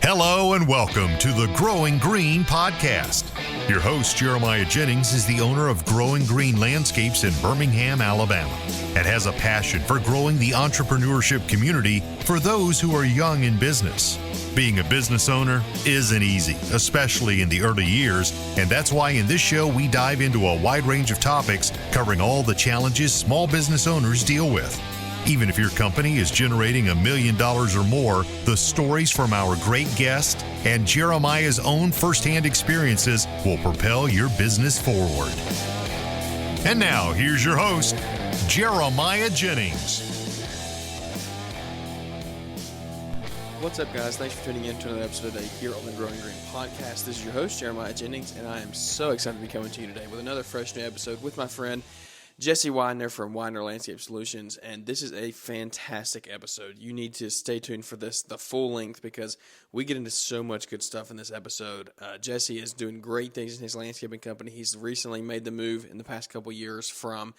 Hello and welcome to the Growing Green podcast. Your host, Jeremiah Jennings, is the owner of Growing Green Landscapes in Birmingham, Alabama, and has a passion for growing the entrepreneurship community for those who are young in business. Being a business owner isn't easy, especially in the early years, and that's why in this show we dive into a wide range of topics covering all the challenges small business owners deal with. Even if your company is generating $1 million or more, the stories from our great guest and Jeremiah's own firsthand experiences will propel your business forward. And now, here's your host, Jeremiah Jennings. What's up, guys? Thanks for tuning in to another episode today here on the Growing Green podcast. This is your host, Jeremiah Jennings, and I am so excited to be coming to you today with another fresh new episode with my friend, Jesse Weidner from Weidner Landscape Solutions, and this is a fantastic episode. You need to stay tuned for this, the full length, because we get into so much good stuff in this episode. Jesse is doing great things in his landscaping company. He's recently made the move in the past couple years from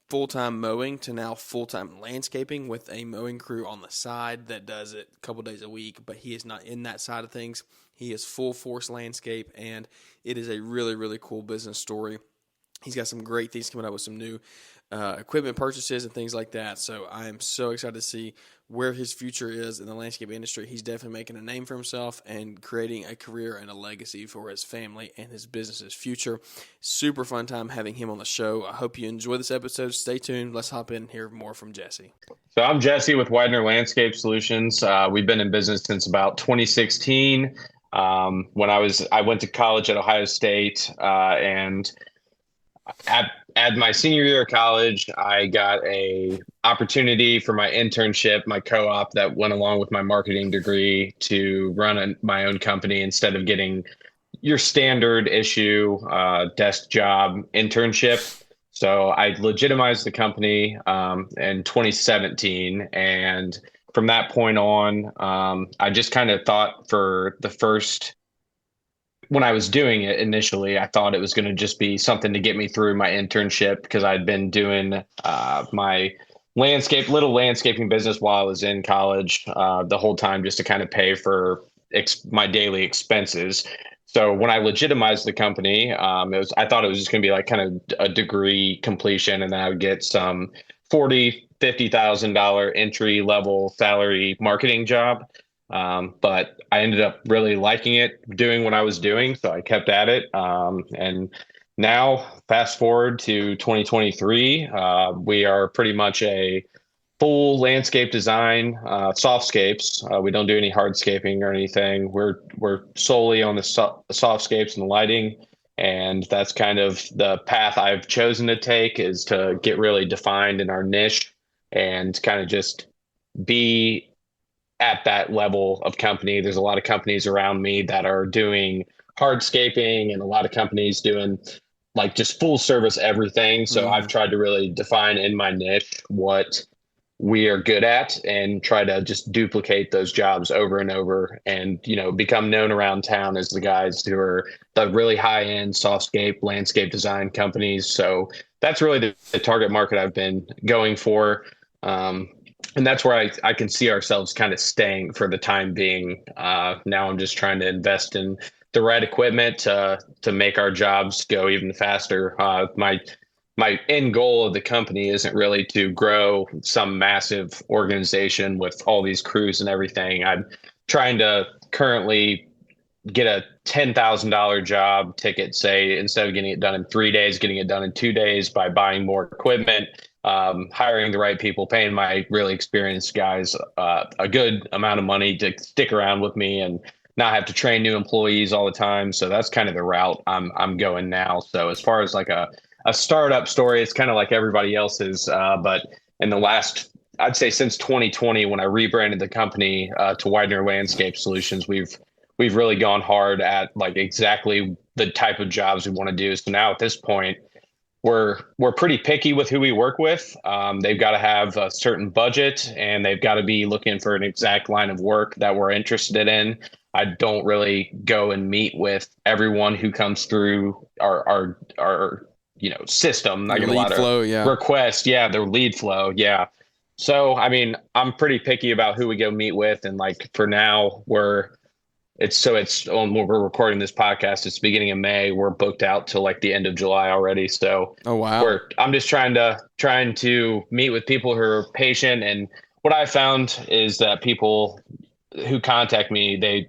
full-time mowing to now full-time landscaping with a mowing crew on the side that does it a couple days a week, but he is not in that side of things. He is full-force landscape, and it is a really, really cool business story. He's got some great things coming up with some new equipment purchases and things like that. So I am so excited to see where his future is in the landscape industry. He's definitely making a name for himself and creating a career and a legacy for his family and his business's future. Super fun time having him on the show. I hope you enjoy this episode. Stay tuned. Let's hop in and hear more from Jesse. So I'm Jesse with Weidner Landscape Solutions. We've been in business since about 2016. I went to college at Ohio State and at my senior year of college, I got a opportunity for my internship, my co-op that went along with my marketing degree to run my own company instead of getting your standard issue desk job internship. So I legitimized the company in 2017. And from that point on, I just kind of thought when I was doing it initially, I thought it was going to just be something to get me through my internship because I'd been doing my little landscaping business while I was in college the whole time just to kind of pay for my daily expenses. So when I legitimized the company, I thought it was just going to be like kind of a degree completion, and then I would get some $50,000 entry level salary marketing job. But I ended up really liking it, doing what I was doing. So I kept at it. And now fast forward to 2023, we are pretty much a full landscape design, softscapes. We don't do any hardscaping or anything. We're solely on the softscapes and the lighting. And that's kind of the path I've chosen to take, is to get really defined in our niche and kind of just be at that level of company. There's a lot of companies around me that are doing hardscaping and a lot of companies doing like just full service everything. So I've tried to really define in my niche what we are good at and try to just duplicate those jobs over and over and, become known around town as the guys who are the really high end softscape landscape design companies. So that's really the target market I've been going for. And that's where I can see ourselves kind of staying for the time being. Now I'm just trying to invest in the right equipment to make our jobs go even faster. My end goal of the company isn't really to grow some massive organization with all these crews and everything. I'm trying to currently get a $10,000 job ticket, say, instead of getting it done in 3 days, getting it done in 2 days by buying more equipment, hiring the right people, paying my really experienced guys a good amount of money to stick around with me and not have to train new employees all the time. So that's kind of the route I'm going now. So as far as like a startup story, it's kind of like everybody else's. But in the last, I'd say since 2020, when I rebranded the company to Weidner Landscape Solutions, we've really gone hard at like exactly the type of jobs we want to do. So now at this point, we're pretty picky with who we work with. They've got to have a certain budget and they've got to be looking for an exact line of work that we're interested in. I don't really go and meet with everyone who comes through our system. I get a lot of requests. Yeah, their lead flow. Yeah. So, I mean, I'm pretty picky about who we go meet with. And like for now, when we're recording this podcast, it's beginning of May. We're booked out till like the end of July already. So Oh wow. I'm just trying to meet with people who are patient. And what I found is that people who contact me, they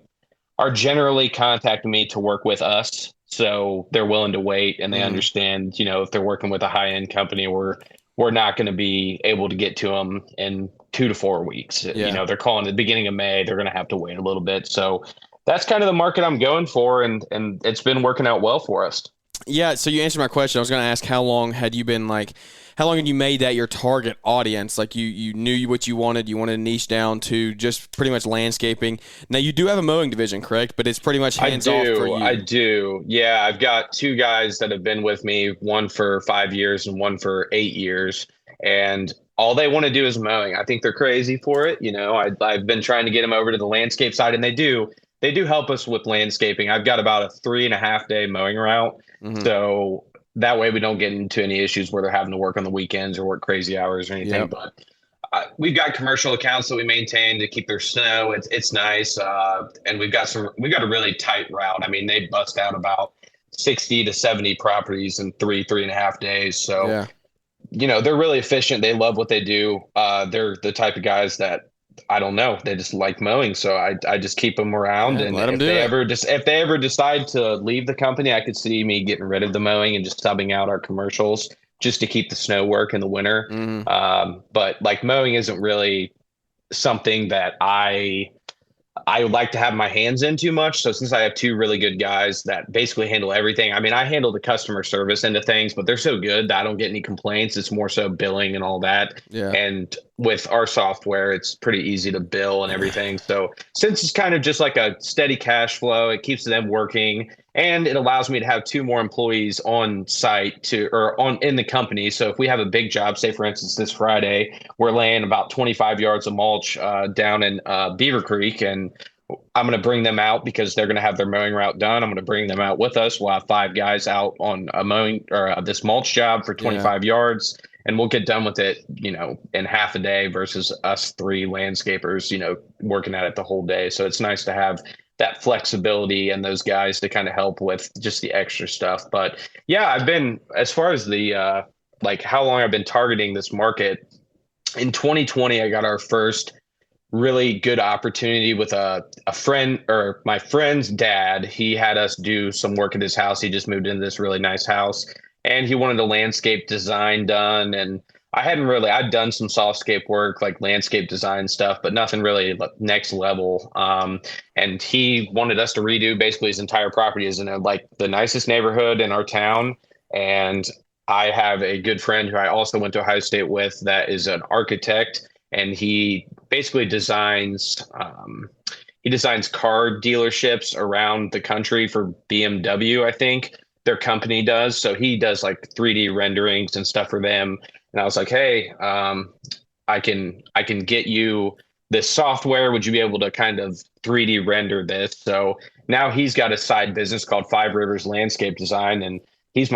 are generally contacting me to work with us. So they're willing to wait and they Hmm. understand, if they're working with a high end company, we're not going to be able to get to them in 2 to 4 weeks. Yeah. They're calling at the beginning of May. They're going to have to wait a little bit. So that's kind of the market I'm going for. And it's been working out well for us. Yeah, so you answered my question. I was going to ask how long had you made that your target audience? Like you knew what you wanted to niche down to just pretty much landscaping. Now you do have a mowing division, correct? But it's pretty much hands off for you. I do. Yeah, I've got two guys that have been with me, one for 5 years and one for 8 years. And all they want to do is mowing. I think they're crazy for it. I've been trying to get them over to the landscape side, and they do. They do help us with landscaping. I've got about a 3.5 day mowing route. Hmm. So that way we don't get into any issues where they're having to work on the weekends or work crazy hours or anything. Yep. But we've got commercial accounts that we maintain to keep their snow. It's nice. And we've got a really tight route. I mean, they bust out about 60 to 70 properties in 3.5 days. So, Yeah. they're really efficient. They love what they do. They're the type of guys that I don't know. They just like mowing, so I just keep them around. Yeah, And let 'em if do they it. if they ever decide to leave the company, I could see me getting rid of the mowing and just subbing out our commercials just to keep the snow work in the winter. Hmm. But like mowing isn't really something that I would like to have my hands in too much. So since I have two really good guys that basically handle everything, I mean, I handle the customer service end of things, but they're so good that I don't get any complaints. It's more so billing and all that. Yeah. And with our software, it's pretty easy to bill and everything. So since it's kind of just like a steady cash flow, it keeps them working and it allows me to have two more employees on site in the company. So if we have a big job, say for instance, this Friday, we're laying about 25 yards of mulch down in Beaver Creek, and I'm going to bring them out because they're going to have their mowing route done. I'm going to bring them out with us. We'll have 5 guys out on a mowing or this mulch job for 25 yards, and we'll get done with it, in half a day versus us three landscapers, working at it the whole day. So it's nice to have that flexibility and those guys to kind of help with just the extra stuff. But yeah, I've been, as far as the like how long I've been targeting this market, in 2020, I got our first really good opportunity with a friend, or my friend's dad. He had us do some work at his house. He just moved into this really nice house and he wanted a landscape design done. And I'd done some softscape work, like landscape design stuff, but nothing really next level. And he wanted us to redo basically his entire property. Is in like the nicest neighborhood in our town. And I have a good friend who I also went to Ohio State with that is an architect, and he basically designs car dealerships around the country for BMW, I think their company does. So he does like 3D renderings and stuff for them. And I was like, hey, I can get you this software. Would you be able to kind of 3D render this? So now he's got a side business called Five Rivers Landscape Design, and he's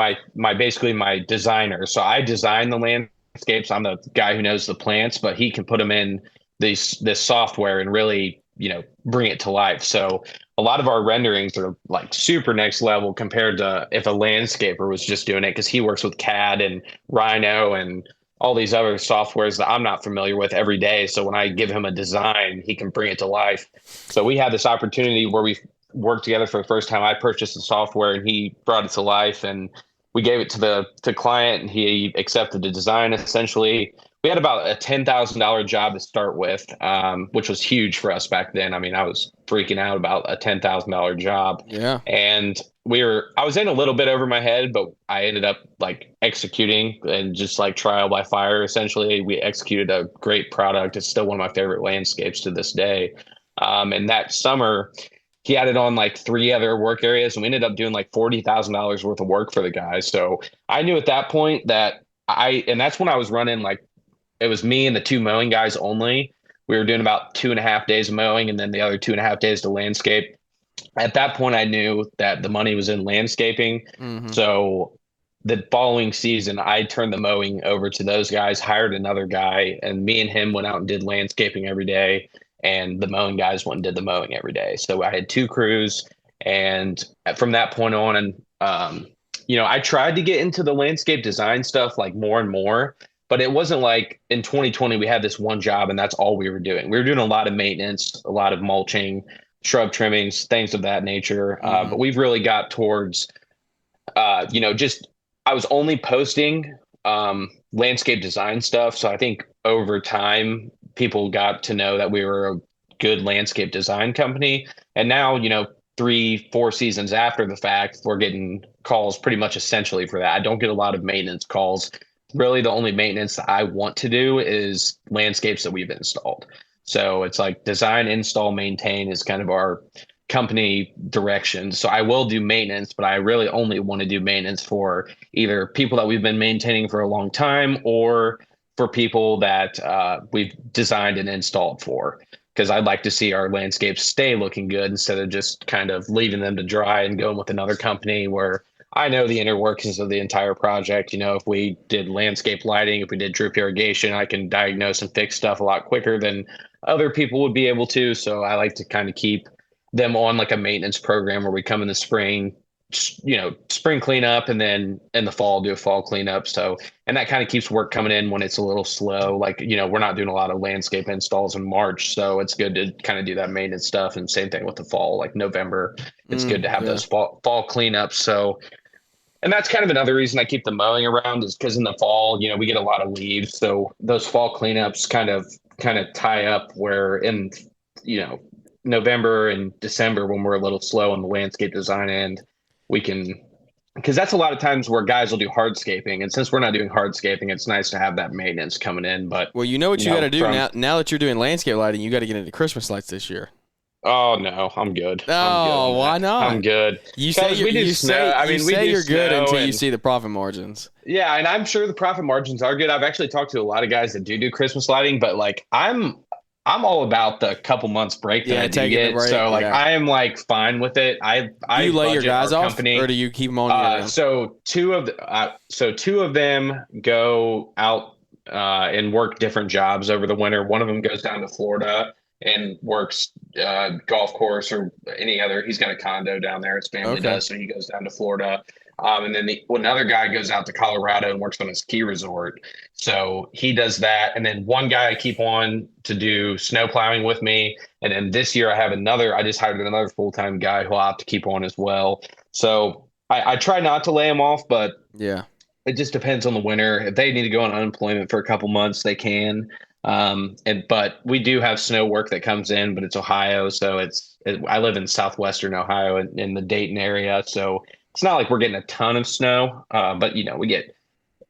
basically my designer. So I design the landscapes. I'm the guy who knows the plants, but he can put them in this software and really, bring it to life. So a lot of our renderings are like super next level compared to if a landscaper was just doing it, because he works with CAD and Rhino and all these other softwares that I'm not familiar with every day. So when I give him a design, he can bring it to life. So we had this opportunity where we worked together for the first time. I purchased the software and he brought it to life, and we gave it to the client and he accepted the design. Essentially, we had about a $10,000 job to start with, which was huge for us back then. I mean, I was freaking out about a $10,000 job. Yeah. And I was in a little bit over my head, but I ended up like executing and just like trial by fire. Essentially, we executed a great product. It's still one of my favorite landscapes to this day. And that summer, he added on like 3 other work areas, and we ended up doing like $40,000 worth of work for the guys. So I knew at that point that and that's when I was running, like, it was me and the 2 mowing guys only. We were doing about 2.5 days of mowing and then the other 2.5 days to landscape. At that point, I knew that the money was in landscaping. Hmm. So the following season, I turned the mowing over to those guys, hired another guy, and me and him went out and did landscaping every day. And the mowing guys went and did the mowing every day. So I had 2 crews. And from that point on, and I tried to get into the landscape design stuff like more and more, but it wasn't like in 2020 we had this one job and that's all we were doing. We were doing a lot of maintenance, a lot of mulching, shrub trimmings, things of that nature. But we've really got towards, just I was only posting landscape design stuff. So I think over time, people got to know that we were a good landscape design company. And now, 3-4 seasons after the fact, we're getting calls pretty much essentially for that. I don't get a lot of maintenance calls. Really, the only maintenance that I want to do is landscapes that we've installed. So it's like design, install, maintain is kind of our company direction. So I will do maintenance, but I really only want to do maintenance for either people that we've been maintaining for a long time or for people that we've designed and installed for. Because I'd like to see our landscapes stay looking good instead of just kind of leaving them to dry and going with another company where I know the inner workings of the entire project. If we did landscape lighting, if we did drip irrigation, I can diagnose and fix stuff a lot quicker than other people would be able to. So I like to kind of keep them on like a maintenance program where we come in the spring, spring cleanup, and then in the fall do a fall cleanup. So, and that kind of keeps work coming in when it's a little slow. Like, we're not doing a lot of landscape installs in March. So it's good to kind of do that maintenance stuff. And same thing with the fall, like November, it's good to have those fall cleanups. So, and that's kind of another reason I keep the mowing around is because in the fall, we get a lot of leaves. So those fall cleanups kind of tie up where in, November and December, when we're a little slow on the landscape design end, we can, because that's a lot of times where guys will do hardscaping. And since we're not doing hardscaping, it's nice to have that maintenance coming in. But well, you know what you got to do now that you're doing landscape lighting, you got to get into Christmas lights this year. Oh no, I'm good. Oh, why not? I'm good. You say you're good until you see the profit margins. Yeah, and I'm sure the profit margins are good. I've actually talked to a lot of guys that do Christmas lighting, but like I'm all about the couple months break that I do get. So like I am like fine with it. I you lay your guys off, or do you keep them on? So two of them go out and work different jobs over the winter. One of them goes down to Florida and works golf course or any other. He's got a condo down there. His family does, so he goes down to Florida. And then another guy goes out to Colorado and works on a ski resort. So he does that. And then one guy I keep on to do snow plowing with me. And then this year I just hired another full-time guy who I'll have to keep on as well. So I try not to lay them off, but yeah, it just depends on the winter. If they need to go on unemployment for a couple months, they can. But we do have snow work that comes in, but it's Ohio. So I live in southwestern Ohio in the Dayton area. So it's not like we're getting a ton of snow, but we get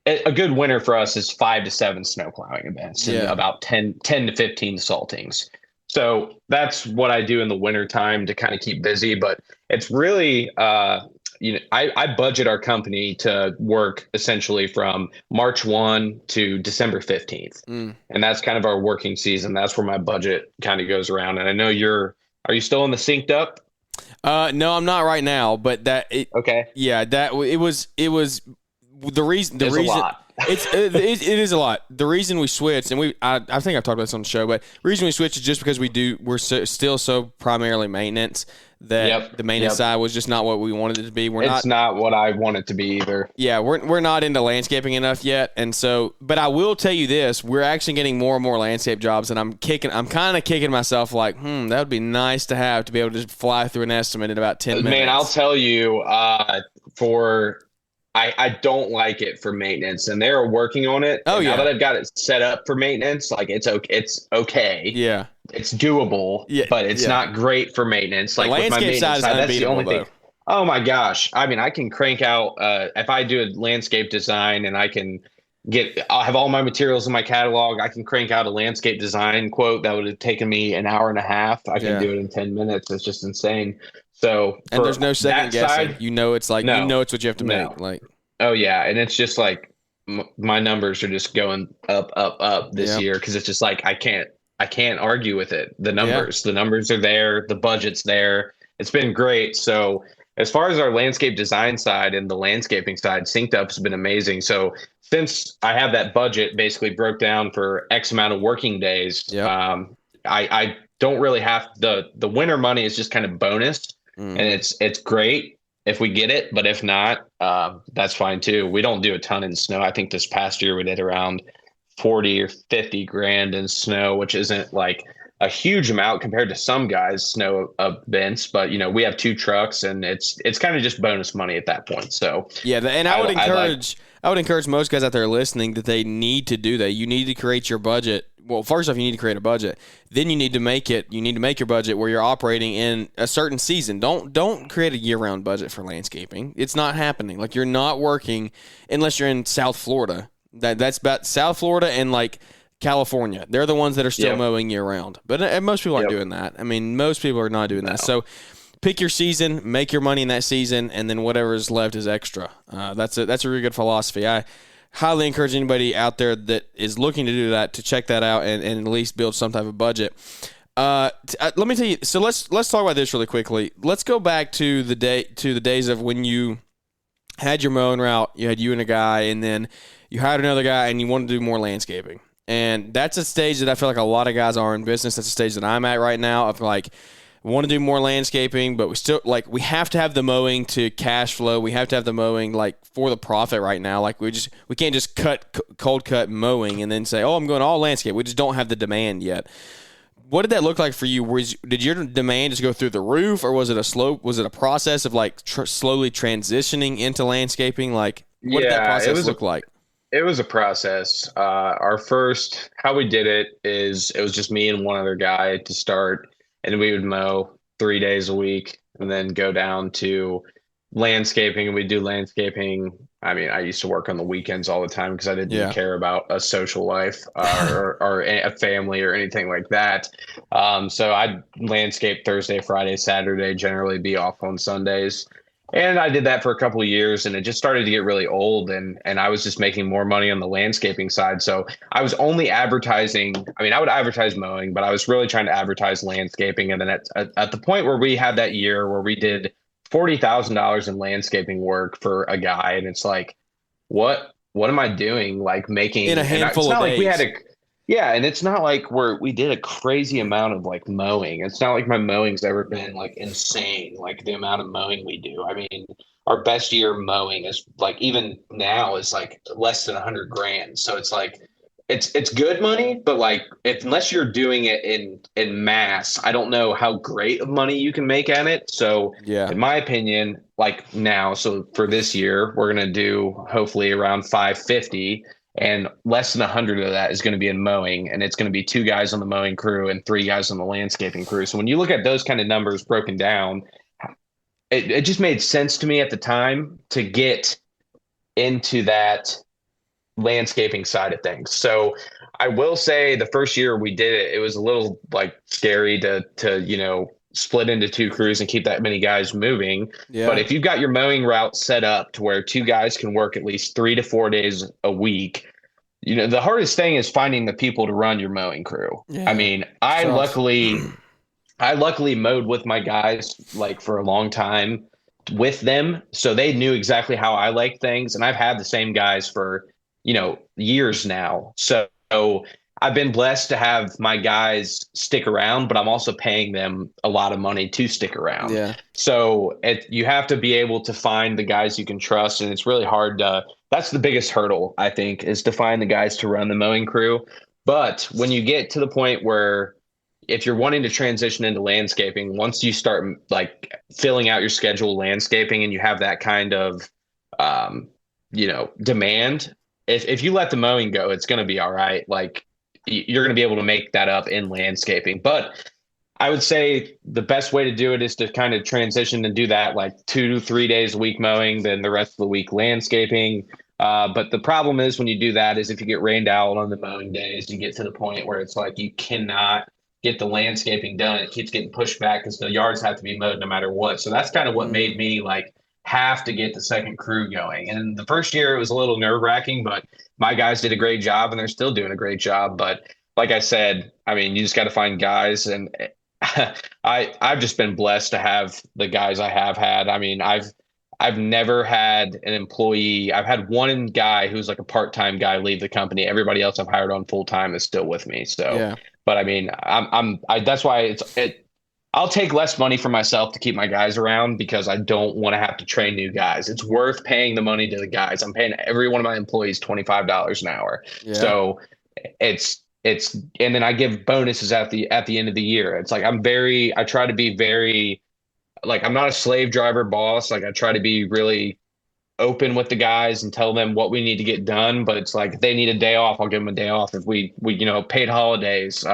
a good winter for us is 5 to 7 snow plowing events and about 10 to 15 saltings. So that's what I do in the winter time to kind of keep busy. But it's really, I budget our company to work essentially from March 1 to December 15th. And that's kind of our working season. That's where my budget kind of goes around. And I know are you still in the synced up? No, I'm not right now, but okay. Yeah, it was the reason, a lot. it is a lot. The reason we switched, and I think I've talked about this on the show, but the reason we switched is just because we're still so primarily maintenance that the maintenance side was just not what we wanted it to be. It's not what I want it to be either. Yeah, we're not into landscaping enough yet, and so. But I will tell you this: we're actually getting more and more landscape jobs, and I'm kind of kicking myself like, that would be nice to be able to just fly through an estimate in about 10 minutes. Man, I'll tell you, I don't like it for maintenance, and they're working on it. Oh, yeah. Now that I've got it set up for maintenance, like it's okay. Yeah. It's doable, but it's not great for maintenance. Like with my maintenance side, that's the only thing. Oh my gosh. I mean, I can crank out, if I do a landscape design and I'll have all my materials in my catalog. I can crank out a landscape design quote that would have taken me an hour and a half. I can do it in 10 minutes. It's just insane. So, and there's no second guessing. It's like, it's what you have to make. Like, oh yeah. And it's just like my numbers are just going up this year. Cause it's just like, I can't argue with it. The numbers are there. The budget's there. It's been great. So, as far as our landscape design side and the landscaping side, Synced Up has been amazing. So since I have that budget basically broke down for X amount of working days, Yep. I don't really have the winter money is just kind of bonus, and it's great if we get it, but if not, that's fine too. We don't do a ton in snow. I think this past year we did around 40 or 50 grand in snow, which isn't like a huge amount compared to some guys' snow events, but we have 2 trucks and it's kind of just bonus money at that point. So yeah, and I would encourage most guys out there listening that they need to do that. You need to create your budget. Well, first off, you need to create a budget. Then you need to make your budget where you're operating in a certain season. Don't create a year-round budget for landscaping. It's not happening. Like, you're not working unless you're in South Florida. That's about South Florida and like California. They're the ones that are still mowing year-round. But most people aren't doing that. I mean, most people are not doing that. So pick your season, make your money in that season, and then whatever is left is extra. That's a really good philosophy. I highly encourage anybody out there that is looking to do that to check that out and at least build some type of budget. Let me tell you. So let's talk about this really quickly. Let's go back to the days of when you had your mowing route. You had you and a guy, and then you hired another guy, and you wanted to do more landscaping. And that's a stage that I feel like a lot of guys are in business. That's a stage that I'm at right now of like, want to do more landscaping, but we have to have the mowing to cash flow. We have to have the mowing like for the profit right now. Like we can't just cold cut mowing and then say, oh, I'm going all landscape. We just don't have the demand yet. What did that look like for you? Did your demand just go through the roof, or was it a process of like slowly transitioning into landscaping? Like, what did that process look like? It was a process. How we did it is it was just me and one other guy to start, and we would mow 3 days a week and then go down to landscaping, and we'd do landscaping. I mean, I used to work on the weekends all the time because I didn't care about a social life or a family or anything like that. So I'd landscape Thursday, Friday, Saturday, generally be off on Sundays. And I did that for a couple of years, and it just started to get really old, and I was just making more money on the landscaping side. So I was only advertising. I mean, I would advertise mowing, but I was really trying to advertise landscaping. And then at the point where we had that year where we did $40,000 in landscaping work for a guy, and it's like, what am I doing? Like making in a handful of days. And it's not like we did a crazy amount of like mowing. It's not like my mowing's ever been like insane, like the amount of mowing we do. I mean, our best year mowing is like, even now is like less than 100 grand. So it's like, it's good money, but like unless you're doing it in mass, I don't know how great of money you can make at it. So in my opinion, like now, so for this year, we're going to do hopefully around 550. And less than 100 of that is going to be in mowing, and it's going to be 2 guys on the mowing crew and 3 guys on the landscaping crew. So when you look at those kind of numbers broken down, it just made sense to me at the time to get into that landscaping side of things. So I will say the first year we did it, it was a little like scary to split into 2 crews and keep that many guys moving. Yeah. But if you've got your mowing route set up to where 2 guys can work at least 3 to 4 days a week, the hardest thing is finding the people to run your mowing crew. Yeah. I mean, I luckily mowed with my guys like for a long time with them. So they knew exactly how I like things. And I've had the same guys for, years now. So I've been blessed to have my guys stick around, but I'm also paying them a lot of money to stick around. Yeah. So you have to be able to find the guys you can trust, and it's really hard that's the biggest hurdle, I think, is to find the guys to run the mowing crew. But when you get to the point where if you're wanting to transition into landscaping, once you start like filling out your schedule landscaping and you have that kind of, demand, if you let the mowing go, it's going to be all right. Like, you're going to be able to make that up in landscaping. But I would say the best way to do it is to kind of transition and do that like 2 to 3 days a week mowing, then the rest of the week landscaping. But the problem is when you do that is if you get rained out on the mowing days, you get to the point where it's like you cannot get the landscaping done. It keeps getting pushed back because the yards have to be mowed no matter what. So that's kind of what made me like have to get the second crew going. And the first year it was a little nerve-wracking, but my guys did a great job and they're still doing a great job. But like I said, I mean, you just got to find guys. And I've just been blessed to have the guys I have had. I mean, I've never had an employee. I've had one guy who's like a part-time guy leave the company. Everybody else I've hired on full-time is still with me. So, Yeah. but I mean, that's why I'll take less money for myself to keep my guys around because I don't want to have to train new guys. It's worth paying the money to the guys. I'm paying every one of my employees $25 an hour. Yeah. So and then I give bonuses at the end of the year. It's like I try to be very, like, I'm not a slave driver boss. Like, I try to be really open with the guys and tell them what we need to get done. But it's like, if they need a day off, I'll give them a day off. If we paid holidays,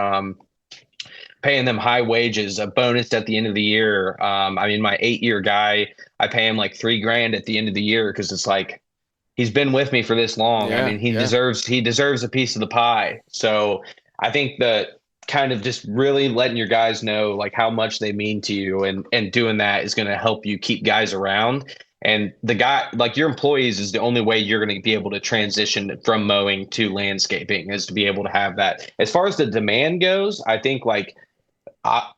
paying them high wages, a bonus at the end of the year. I mean, my 8-year guy, I pay him like $3,000 at the end of the year because it's like, he's been with me for this long. Yeah, I mean, he deserves a piece of the pie. So I think that kind of just really letting your guys know like how much they mean to you, and doing that is going to help you keep guys around. And the guy, like, your employees is the only way you're going to be able to transition from mowing to landscaping, is to be able to have that. As far as the demand goes, I think, like,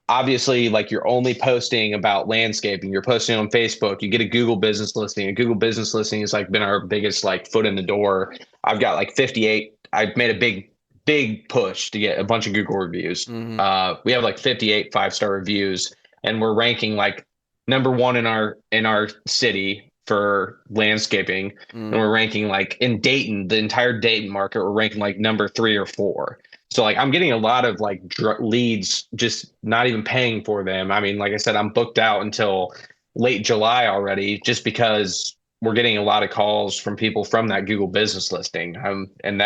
obviously, like, you're only posting about landscaping. You're posting on Facebook. You get a Google business listing. A Google business listing has like been our biggest like foot in the door. I've got like 58. I've made a big push to get a bunch of Google reviews. Mm-hmm. We have like 58 5-star reviews, and we're ranking like number one in our city for landscaping. And we're ranking like in Dayton, the entire Dayton market, we're ranking like number 3 or 4. So like, I'm getting a lot of like leads, just not even paying for them. I mean, like I said, I'm booked out until late July already, just because we're getting a lot of calls from people from that Google business listing. And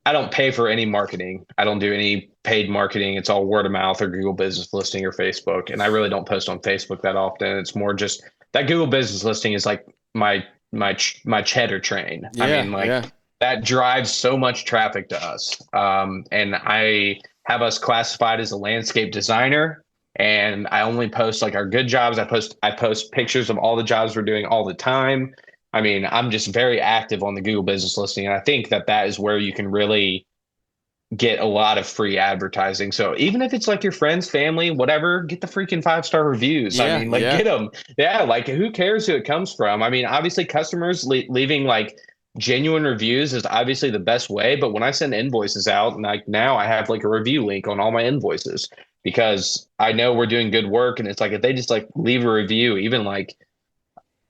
I don't pay for any marketing. I don't do any paid marketing. It's all word of mouth or Google business listing or Facebook. And I really don't post on Facebook that often. It's more just that Google business listing is like my cheddar train. Yeah, I mean, like, yeah. that drives so much traffic to us. And I have us classified as a landscape designer, and I only post like our good jobs. I post pictures of all the jobs we're doing all the time. I mean, I'm just very active on the Google business listing. And I think that is where you can really get a lot of free advertising. So even if it's like your friends, family, whatever, get the freaking 5-star reviews. Yeah, I mean, like, yeah. get them. Yeah. Like, who cares who it comes from? I mean, obviously customers leaving like genuine reviews is obviously the best way. But when I send invoices out, and like now I have like a review link on all my invoices, because I know we're doing good work. And it's like, if they just like leave a review, even like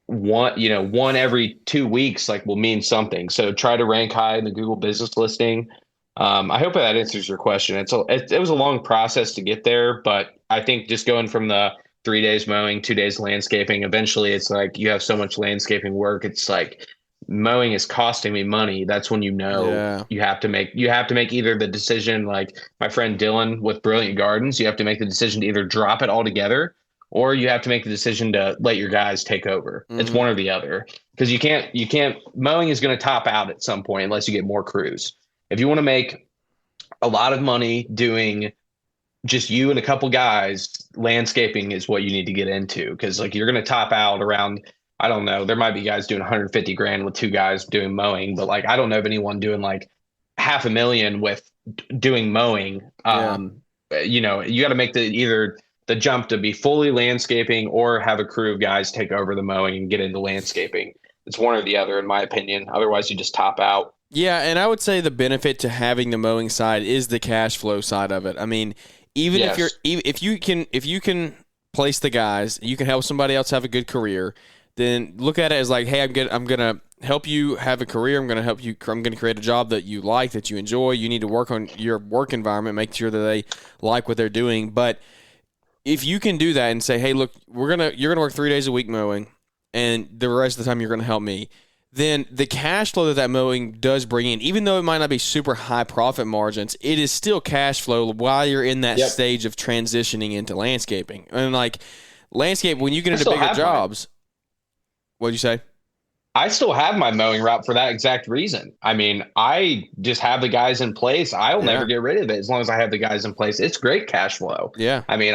one every 2 weeks, like, will mean something. So try to rank high in the Google business listing. I hope that answers your question. It was a long process to get there, but I think just going from the 3 days mowing, 2 days landscaping, eventually it's like you have so much landscaping work. It's like, mowing is costing me money. That's when you have to make either the decision, like my friend Dylan with Brilliant Gardens, you have to make the decision to either drop it altogether, or you have to make the decision to let your guys take over. It's one or the other, because you can't mowing is going to top out at some point unless you get more crews. If you want to make a lot of money doing just you and a couple guys, landscaping is what you need to get into, because like, you're going to top out around, I don't know, there might be guys doing 150 grand with 2 guys doing mowing, but like, I don't know of anyone doing like $500,000 with doing mowing. You got to make either the jump to be fully landscaping, or have a crew of guys take over the mowing and get into landscaping. It's one or the other, in my opinion. Otherwise, you just top out. Yeah, and I would say the benefit to having the mowing side is the cash flow side of it. I mean, even if you can place the guys, you can help somebody else have a good career. Then look at it as like, hey, I'm gonna help you have a career. I'm gonna create a job that you like, that you enjoy. You need to work on your work environment, make sure that they like what they're doing. But if you can do that and say, hey, look, you're gonna work 3 days a week mowing, and the rest of the time you're gonna help me, then the cash flow that mowing does bring in, even though it might not be super high profit margins, it is still cash flow while you're in that stage of transitioning into landscaping. And like, landscape, when you get into bigger jobs. What'd you say? I still have my mowing route for that exact reason. I mean, I just have the guys in place. I'll never get rid of it as long as I have the guys in place. It's great cash flow. Yeah. I mean,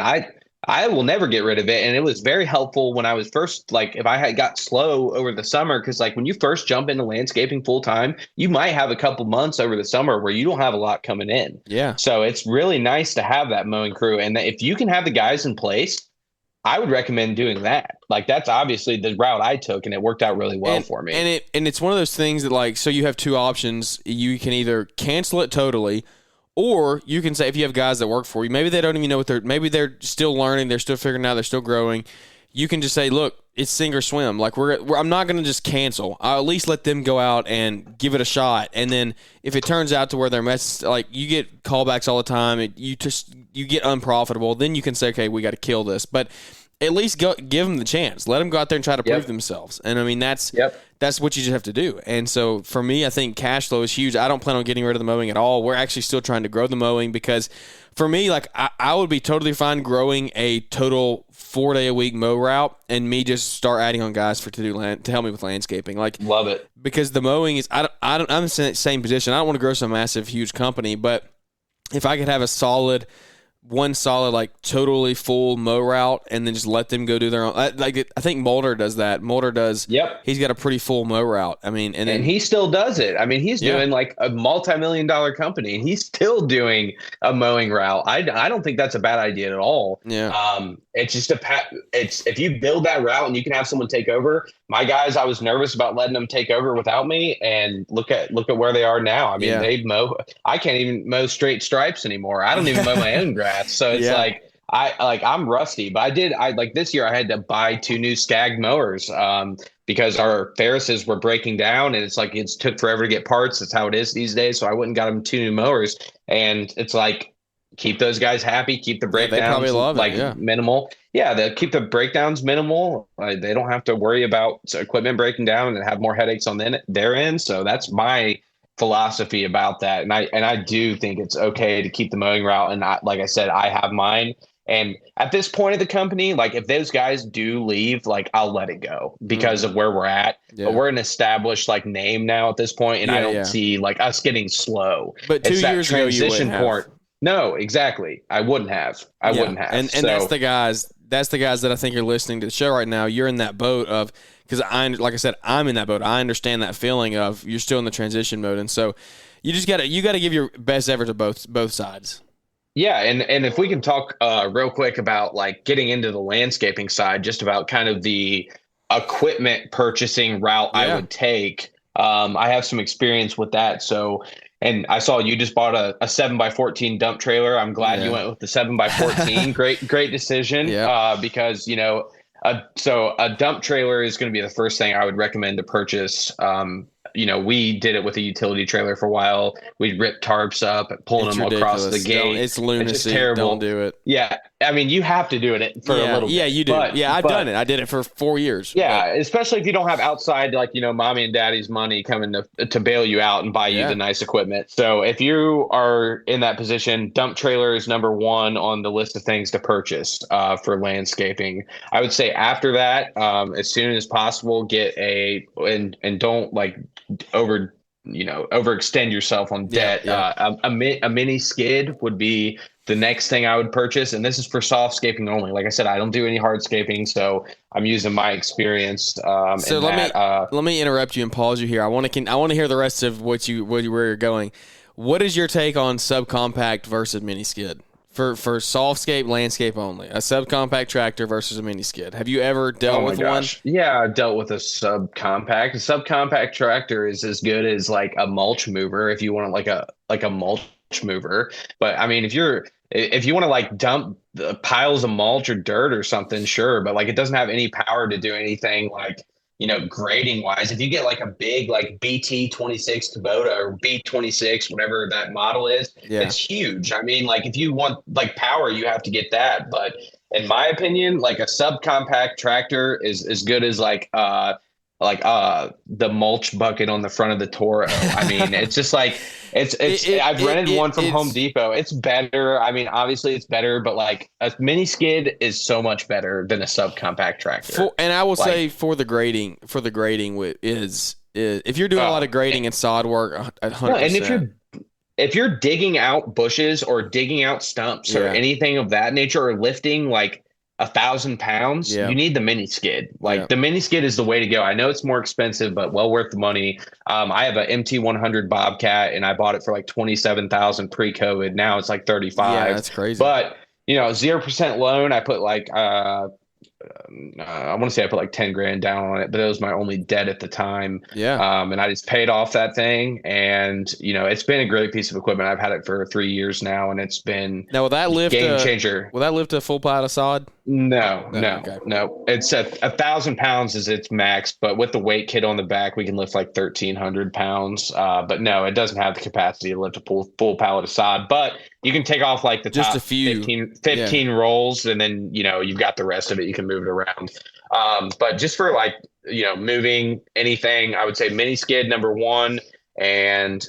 I will never get rid of it. And it was very helpful when I was first, like, if I had got slow over the summer, because like when you first jump into landscaping full time, you might have a couple months over the summer where you don't have a lot coming in. Yeah. So it's really nice to have that mowing crew. And if you can have the guys in place, I would recommend doing that. Like, that's obviously the route I took, and it worked out really well for me. And it's one of those things that, like, so you have two options. You can either cancel it totally, or you can say, if you have guys that work for you, maybe they don't even know maybe they're still learning, they're still figuring out, they're still growing. You can just say, look, it's sink or swim. Like, I'm not going to just cancel. I'll at least let them go out and give it a shot. And then if it turns out to where they're like, you get callbacks all the time, you get unprofitable, then you can say, okay, we got to kill this. But at least give them the chance. Let them go out there and try to prove themselves. And I mean, that's what you just have to do. And so for me, I think cash flow is huge. I don't plan on getting rid of the mowing at all. We're actually still trying to grow the mowing, because for me, like, I would be totally fine growing a total 4-day-a-week mow route and me just start adding on guys to help me with landscaping. Like, love it. Because the mowing is, I'm in the same position. I don't want to grow some massive, huge company, but if I could have one solid, like, totally full mow route and then just let them go do their own. Like, I think Mulder does that. Mulder does. Yep. He's got a pretty full mow route. I mean, and he still does it. I mean, he's doing like a multi-million-dollar company, and he's still doing a mowing route. I don't think that's a bad idea at all. Yeah. It's just it's if you build that route and you can have someone take over. My guys, I was nervous about letting them take over without me, and look at where they are now. I mean, they mow. I can't even mow straight stripes anymore. I don't even mow my own grass. So it's like I'm rusty, but I this year I had to buy 2 new Skag mowers because our Ferrises were breaking down, and it took forever to get parts. That's how it is these days. So I went and got them 2 new mowers, and it's like, keep those guys happy, keep the breakdowns minimal. Yeah, they keep the breakdowns minimal. They don't have to worry about equipment breaking down and have more headaches on their end. So that's my philosophy about that. And I do think it's okay to keep the mowing route. And like I said, I have mine. And at this point of the company, like, if those guys do leave, like, I'll let it go because of where we're at. Yeah. But we're an established, like, name now at this point, and I don't see, like, us getting slow. But 2 years ago, you wouldn't have. No, exactly. I wouldn't have. I wouldn't have. And that's the guys. That's the guys that I think are listening to the show right now. You're in that boat of, because like I said, I'm in that boat. I understand that feeling of you're still in the transition mode, and so you got to give your best effort to both sides. Yeah, and if we can talk real quick about, like, getting into the landscaping side, just about kind of the equipment purchasing route I would take. I have some experience with that. So, and I saw you just bought a 7x14 dump trailer. I'm glad you went with the 7x14. Great decision. Because, so a dump trailer is going to be the first thing I would recommend to purchase. We did it with a utility trailer for a while. We'd rip tarps up and pulling them across the gate. It's lunacy. It's terrible. Don't do it. Yeah. I mean, you have to do it for a little bit. Yeah, you do. I've done it. I did it for 4 years. Yeah, especially if you don't have outside, like, mommy and daddy's money coming to bail you out and buy you the nice equipment. So if you are in that position, dump trailer is number 1 on the list of things to purchase for landscaping. I would say after that, as soon as possible, get and don't, like, overextend yourself on debt. A mini skid would be the next thing I would purchase, and this is for softscaping only. Like I said, I don't do any hardscaping, so I'm using my experience. So let me interrupt you and pause you here. I want to hear the rest of where you're going. What is your take on subcompact versus mini skid for softscape landscape only? A subcompact tractor versus a mini skid. Have you ever dealt with one? Yeah, I've dealt with a subcompact. A subcompact tractor is as good as, like, a mulch mover if you want like a mulch mover. But I mean, if you want to, like, dump the piles of mulch or dirt or something, sure, but, like, it doesn't have any power to do anything, like, grading wise. If you get, like, a big, like, BT26 Kubota or B26, whatever that model is, it's huge. I mean, like, if you want, like, power, you have to get that. But in my opinion, like, a subcompact tractor is as good as, like the mulch bucket on the front of the Toro. I mean, it's just like I've rented one from Home Depot. It's better. I mean, obviously it's better, but, like, a mini skid is so much better than a subcompact tractor. And I will say for the grading is if you're doing a lot of grading and sod work, 100%. And if you're digging out bushes or digging out stumps or anything of that nature, or lifting, like, 1,000 pounds, Yeah. you need the mini skid. Like Yeah. the mini skid is the way to go. I know it's more expensive, but well worth the money. I have a MT100 Bobcat, and I bought it for like 27,000 pre-COVID. Now it's like 35. Yeah, that's crazy. But 0% loan. I put like I want to say I put like 10 grand down on it, but it was my only debt at the time. Yeah. And I just paid off that thing. And, it's been a great piece of equipment. I've had it for 3 years now, and it's been Now, will that lift game changer. Will that lift a full pallet of sod? No. Okay. It's 1,000 pounds is its max, but with the weight kit on the back, we can lift like 1,300 pounds. But no, it doesn't have the capacity to lift a full pallet of sod. But you can take off like the Just top a few 15 rolls, and then you've got the rest of it. You can move it around. But just for like moving anything, I would say mini skid number one, and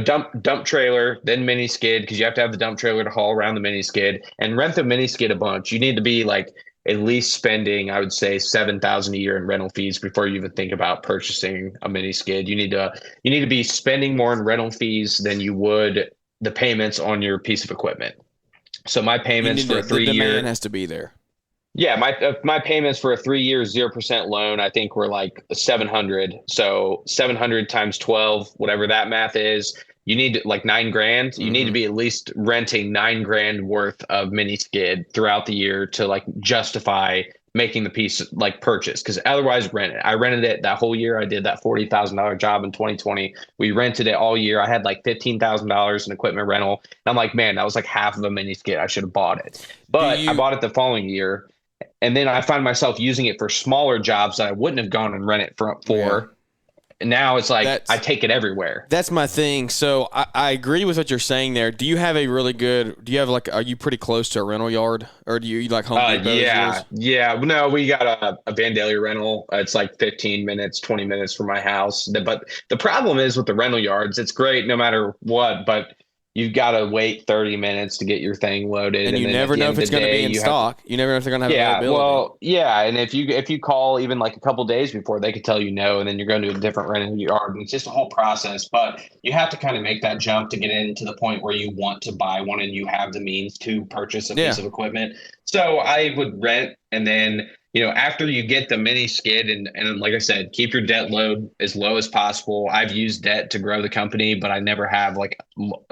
dump trailer, then mini skid, because you have to have the dump trailer to haul around the mini skid, and rent the mini skid a bunch. You need to be like at least spending, I would say, $7,000 a year in rental fees before you even think about purchasing a mini skid. You need to be spending more in rental fees than you would the payments on your piece of equipment. So my payments for a 3 year, the demand has to be there. Yeah, my payments for a 3 year 0% loan, I think were like 700. So 700 times 12, whatever that math is, you need like 9 grand. You need to be at least renting 9 grand worth of mini skid throughout the year to like justify making the piece like purchase. Because otherwise, rent it. I rented it that whole year. I did that $40,000 job in 2020. We rented it all year. I had like $15,000 in equipment rental. And I'm like, man, that was like half of a mini skid. I should have bought it. But I bought it the following year. And then I find myself using it for smaller jobs that I wouldn't have gone and rent it for. Yeah. And now it's like I take it everywhere. That's my thing. So I agree with what you're saying there. Do you have are you pretty close to a rental yard, or do you like Home Depot? Yeah. No, we got a Vandalia rental. It's like 15 minutes, 20 minutes from my house. But the problem is with the rental yards, it's great no matter what, but you've got to wait 30 minutes to get your thing loaded. And you never know if it's going to be in stock. You never know if they're going to have availability. Well, yeah. And if you call even like a couple days before, they could tell you no, and then you're going to a different rental yard. And it's just a whole process. But you have to kind of make that jump to get into the point where you want to buy one and you have the means to purchase a piece of equipment. So I would rent, and then after you get the mini skid, and like I said, keep your debt load as low as possible. I've used debt to grow the company, but I never have like